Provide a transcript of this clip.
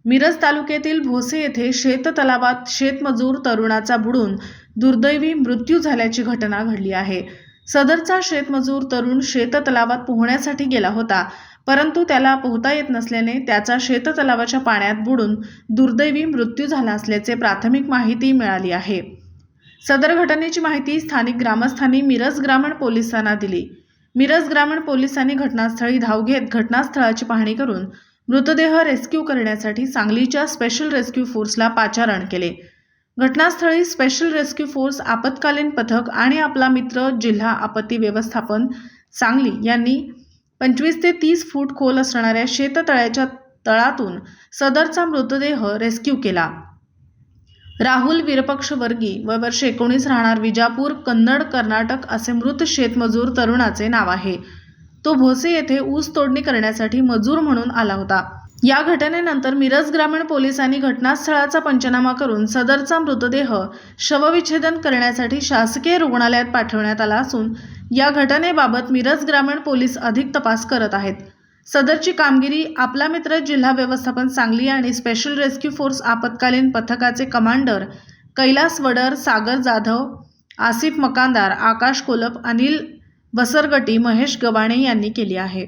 मिरज तालुक्यातील भोसे येथे शेततलावात शेतमजूर तरुणाचा बुडून दुर्दैवी मृत्यू झाल्याची घटना घडली आहे। सदरचा शेतमजूर तरुण शेततलावात पोहण्यासाठी गेला होता, परंतु त्याला पोहता येत नसल्याने त्याचा शेततलावाच्या पाण्यात बुडून दुर्दैवी मृत्यू झाला असल्याचे प्राथमिक माहिती मिळाली आहे। सदर घटनेची माहिती स्थानिक ग्रामस्थांनी मिरज ग्रामीण पोलिसांना दिली। मिरज ग्रामीण पोलिसांनी घटनास्थळी धाव घेत घटनास्थळाची पाहणी करून मृतदेह रेस्क्यू करण्यासाठी सांगलीच्या स्पेशल रेस्क्यू फोर्सला पाचारण केले। घटनास्थळी स्पेशल रेस्क्यू फोर्स, आपत्कालीन पथक आणि आपला मित्र जिल्हा आपत्ती व्यवस्थापन सांगली यांनी 25 ते 30 फूट खोल असणाऱ्या शेततळ्याच्या तळातून सदरचा मृतदेह रेस्क्यू केला। राहुल विरपक्ष वर्गी, वय वर्ष 19, राहणार विजापूर, कन्नड, कर्नाटक असे मृत शेतमजूर तरुणाचे नाव आहे। तो भोसे येथे ऊस तोडणी करण्यासाठी मजूर म्हणून आला होता। या घटनेनंतर मिरज ग्रामीण पोलिसांनी घटनास्थळाचा पंचनामा करून सदरचा मृतदेह शवविच्छेदन करण्यासाठी शासकीय रुग्णालयात पाठवण्यात आला असून या घटनेबाबत मिरज ग्रामीण पोलीस अधिक तपास करत आहेत। सदरची कामगिरी आपला मित्र जिल्हा व्यवस्थापन सांगली आणि स्पेशल रेस्क्यू फोर्स आपत्कालीन पथकाचे कमांडर कैलास वडर, सागर जाधव, आसिफ मकानदार, आकाश कोलप, अनिल बसरगटी, महेश गवाणे यांनी केली आहे।